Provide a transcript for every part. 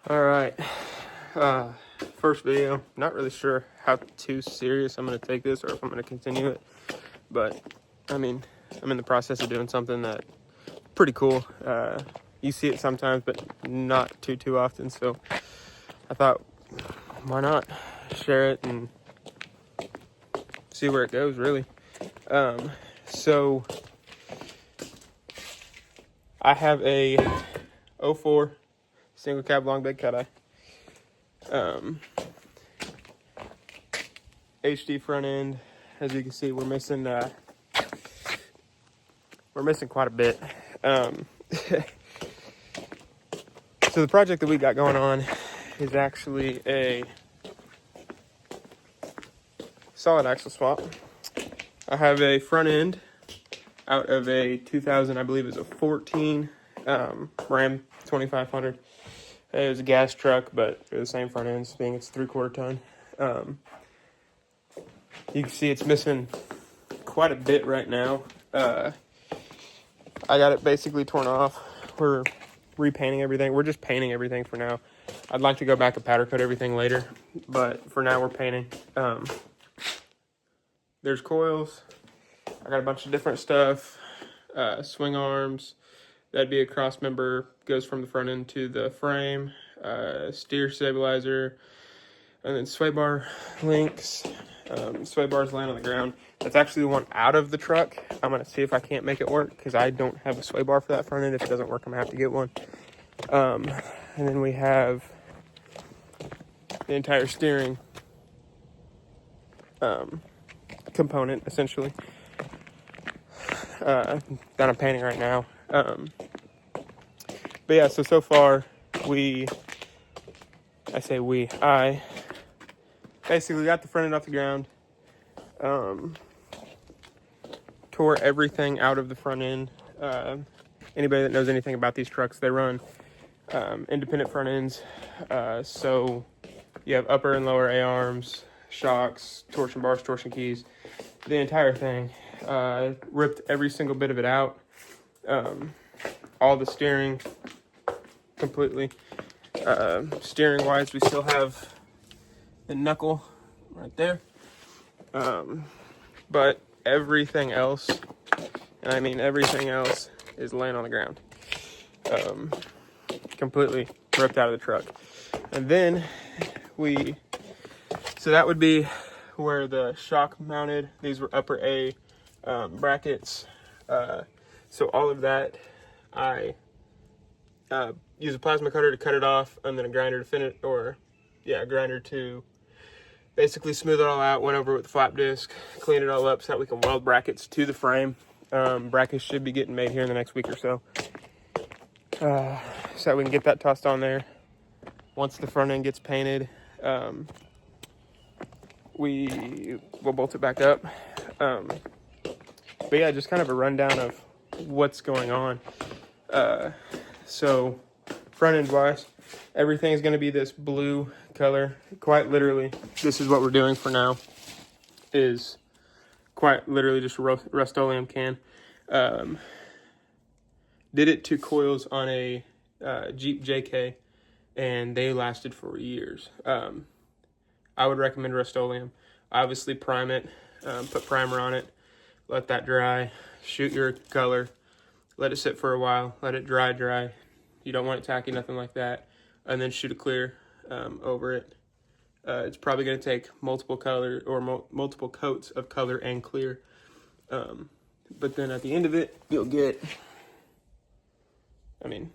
All right. Uh, First video. Not really sure how too serious I'm going to take this or if I'm going to continue it. But, I mean, I'm in the process of doing something that pretty cool. You see it sometimes, but not too often. So I thought, why not share it and see where it goes, really. So I have a 04 single cab long bed cateye. HD front end. As you can see, we're missing quite a bit. So the project that we got going on is actually a solid axle swap. I have a front end out of a 2000, I believe it's a 14 Ram 2500. It was a gas truck, but they're the same front ends, being it's 3/4 ton. You can see it's missing quite a bit right now. I got it basically torn off. We're repainting everything. We're just painting everything for now. I'd like to go back and powder coat everything later, but for now we're painting. There's coils. I got a bunch of different stuff. Swing arms. That'd be a cross member, goes from the front end to the frame. Steer stabilizer. And then sway bar links. Sway bars laying on the ground. That's actually the one out of the truck. I'm going to see if I can't make it work because I don't have a sway bar for that front end. If it doesn't work, I'm going to have to get one. And then we have the entire steering component, essentially, that I'm painting right now. But yeah, so far, I basically got the front end off the ground, tore everything out of the front end. Anybody that knows anything about these trucks, they run independent front ends. So you have upper and lower A-arms, shocks, torsion bars, torsion keys, the entire thing. Ripped every single bit of it out. All the steering completely. Steering wise, we still have the knuckle right there. But everything else, and I mean everything else, is laying on the ground. Completely ripped out of the truck. And then so that would be where the shock mounted. These were upper A brackets. So all of that, I use a plasma cutter to cut it off, and then a grinder to finish, a grinder to basically smooth it all out. Went over with the flap disc, cleaned it all up so that we can weld brackets to the frame. Brackets should be getting made here in the next week or so. So that we can get that tossed on there. Once the front end gets painted, we will bolt it back up. But yeah, just kind of a rundown of what's going on. So front end wise, everything is going to be this blue color. Quite literally, this is what we're doing for now, is quite literally just a Rust-Oleum can. Did it to coils on a Jeep JK, and they lasted for years. I would recommend Rust-Oleum. Obviously prime it, put primer on it, let that dry, shoot your color, let it sit for a while, let it dry. You don't want it tacky, nothing like that. And then shoot a clear over it. It's probably going to take multiple coats of color and clear. But then at the end of it, you'll get, and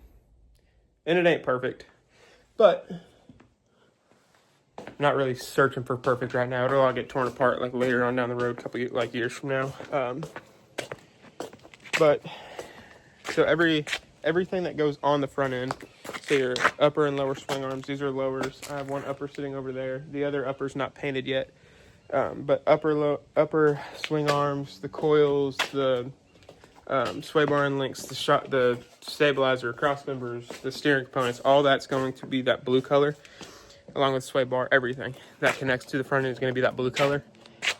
it ain't perfect, but I'm not really searching for perfect right now. It'll all get torn apart like later on down the road, a couple years from now. But so everything that goes on the front end, so your upper and lower swing arms, these are lowers. I have one upper sitting over there. The other upper's not painted yet. But upper swing arms, the coils, the sway bar and links, the stabilizer, cross members, the steering components, all that's going to be that blue color, along with sway bar. Everything that connects to the front end is going to be that blue color,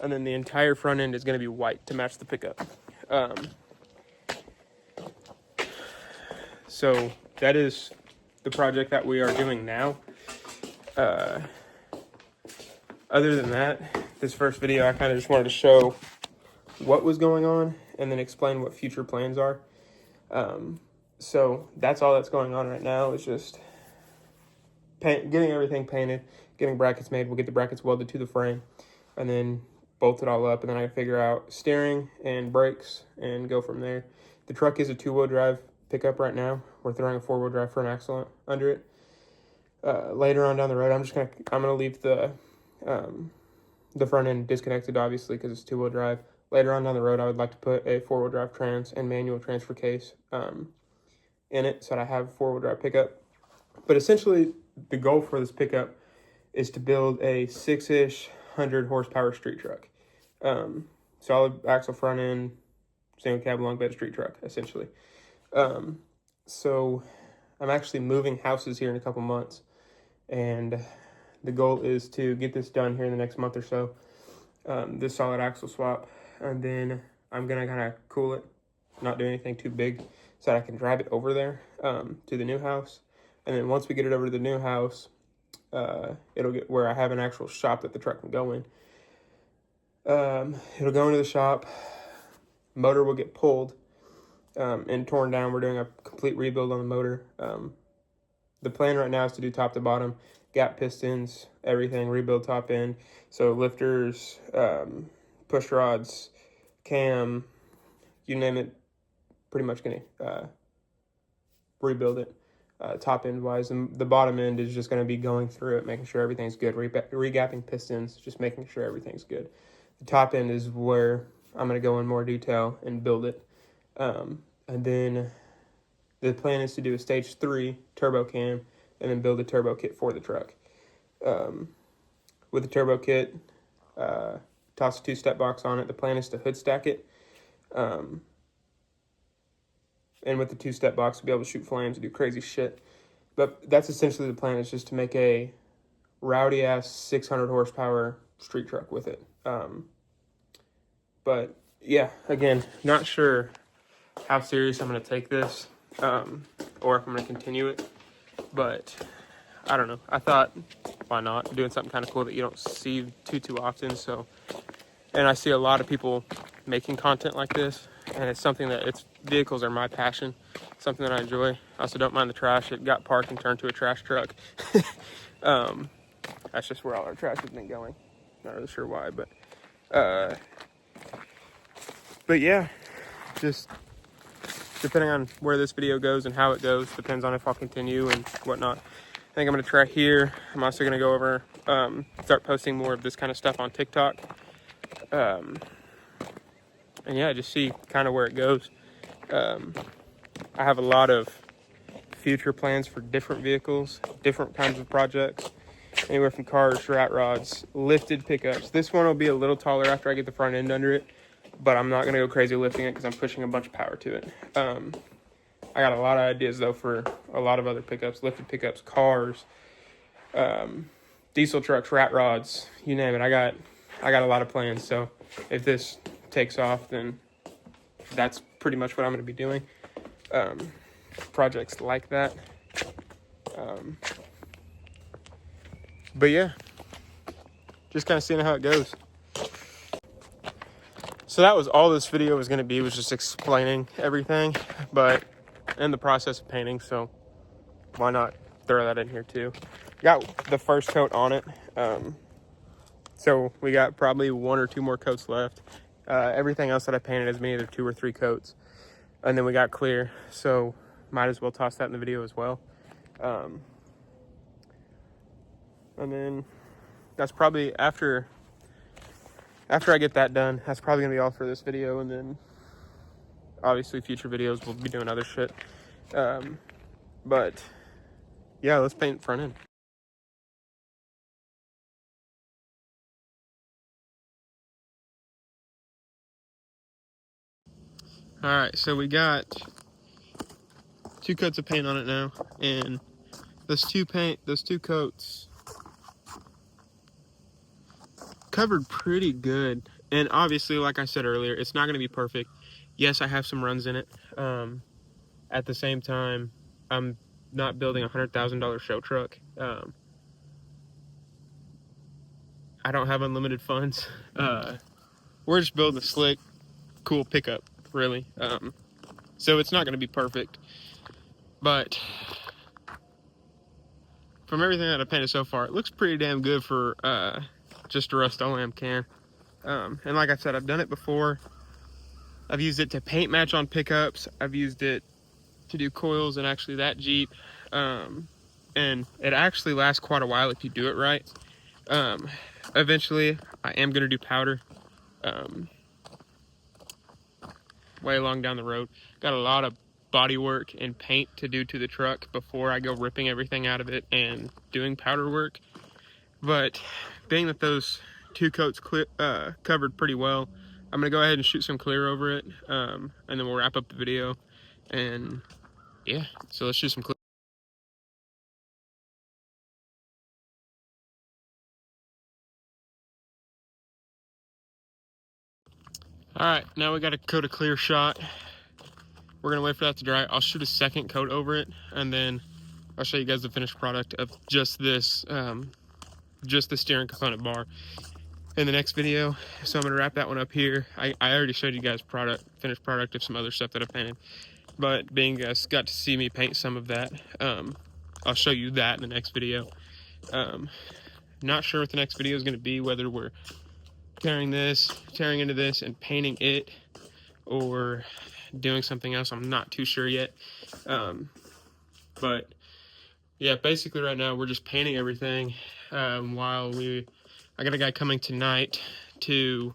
and then the entire front end is going to be white to match the pickup. So that is the project that we are doing now. Other than that, this first video, I kind of just wanted to show what was going on and then explain what future plans are. So that's all that's going on right now, is just getting everything painted, getting brackets made. We'll get the brackets welded to the frame and then bolt it all up, and then I can figure out steering and brakes and go from there. The truck is a 2-wheel drive pickup right now. We're throwing a 4-wheel drive front axle under it. Later on down the road, I'm gonna leave the front end disconnected, obviously, because it's 2-wheel drive. Later on down the road, I would like to put a 4-wheel drive trans and manual transfer case in it, so that I have a 4-wheel drive pickup. But essentially, the goal for this pickup is to build a 6-ish 100 horsepower street truck. Solid axle front end, single cab long bed street truck, essentially. So I'm actually moving houses here in a couple months, and the goal is to get this done here in the next month or so. This solid axle swap, and then I'm gonna kind of cool it, not do anything too big, so that I can drive it over there to the new house. And then once we get it over to the new house, it'll get where I have an actual shop that the truck can go in. It'll go into the shop. Motor will get pulled and torn down. We're doing a complete rebuild on the motor. The plan right now is to do top to bottom, gap pistons, everything, rebuild top end. So lifters, push rods, cam, you name it, pretty much going to rebuild it top end wise. And the bottom end is just going to be going through it, making sure everything's good, regapping pistons, just making sure everything's good. The top end is where I'm going to go in more detail and build it. And then the plan is to do a stage 3 turbo cam and then build a turbo kit for the truck. With the turbo kit, toss a 2-step box on it. The plan is to hood stack it. And with the 2-step box, we'll be able to shoot flames and do crazy shit. But that's essentially the plan, is just to make a rowdy-ass 600 horsepower street truck with it. But yeah, again, not sure how serious I'm going to take this, or if I'm going to continue it, but I don't know. I thought, why not? Doing something kind of cool that you don't see too often. So, and I see a lot of people making content like this, and it's something that vehicles are my passion, something that I enjoy. I also don't mind the trash. It got parked and turned to a trash truck. That's just where all our trash has been going. Not really sure why, but yeah, just depending on where this video goes and how it goes, depends on if I'll continue and whatnot. I think I'm going to try here. I'm also going to go over, start posting more of this kind of stuff on TikTok. And yeah, just see kind of where it goes. I have a lot of future plans for different vehicles, different kinds of projects, anywhere from cars, rat rods, lifted pickups. This one will be a little taller after I get the front end under it, but I'm not going to go crazy lifting it because I'm pushing a bunch of power to it. I got a lot of ideas, though, for a lot of other pickups, lifted pickups, cars, diesel trucks, rat rods, you name it. I got a lot of plans, so if this takes off, then that's pretty much what I'm going to be doing. Projects like that. But yeah, just kind of seeing how it goes. So that was all this video was going to be, was just explaining everything, but in the process of painting, so why not throw that in here too. Got the first coat on it, so we got probably 1 or 2 more coats left. Everything else that I painted has been either 2 or 3 coats, and then we got clear, so might as well toss that in the video as well. And then that's probably after I get that done, that's probably gonna be all for this video, and then obviously future videos we'll be doing other shit. But yeah, let's paint front end. All right, so we got 2 coats of paint on it now, and those two coats covered pretty good. And obviously, like I said earlier, it's not going to be perfect. Yes, I have some runs in it. At the same time, I'm not building $100,000 show truck. I don't have unlimited funds. We're just building a slick, cool pickup, really. So it's not going to be perfect, but from everything that I've painted so far, it looks pretty damn good for just a Rust-Oleum can. And like I said, I've done it before. I've used it to paint match on pickups. I've used it to do coils and actually that Jeep. And it actually lasts quite a while if you do it right. Eventually, I am going to do powder. Way along down the road. Got a lot of body work and paint to do to the truck before I go ripping everything out of it and doing powder work. But being that those two coats covered pretty well, I'm gonna go ahead and shoot some clear over it, and then we'll wrap up the video. And yeah, so let's shoot some clear. All right, now we got a coat of clear shot. We're gonna wait for that to dry. I'll shoot a second coat over it, and then I'll show you guys the finished product of just this, just the steering component bar in the next video. So I'm gonna wrap that one up here. I already showed you guys finished product of some other stuff that I painted, but being you guys got to see me paint some of that, I'll show you that in the next video. Not sure what the next video is gonna be, whether we're tearing into this and painting it, or doing something else. I'm not too sure yet. But yeah, basically right now we're just painting everything while I got a guy coming tonight to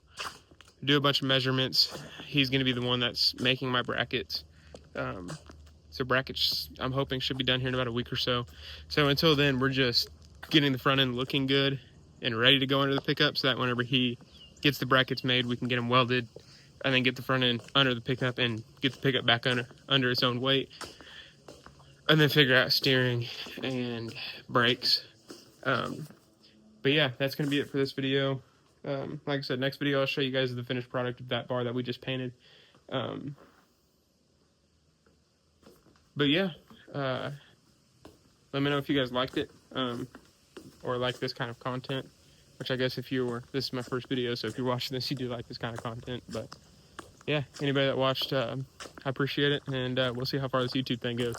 do a bunch of measurements. He's going to be the one that's making my brackets. So brackets, I'm hoping, should be done here in about a week or so. So until then, we're just getting the front end looking good and ready to go under the pickup, so that whenever he gets the brackets made, we can get them welded and then get the front end under the pickup and get the pickup back under its own weight, and then figure out steering and brakes. But yeah, that's going to be it for this video. Like I said, next video I'll show you guys the finished product of that bar that we just painted. But yeah, let me know if you guys liked it, or like this kind of content, which I guess this is my first video, so if you're watching this, you do like this kind of content. But yeah, anybody that watched, I appreciate it, and we'll see how far this YouTube thing goes.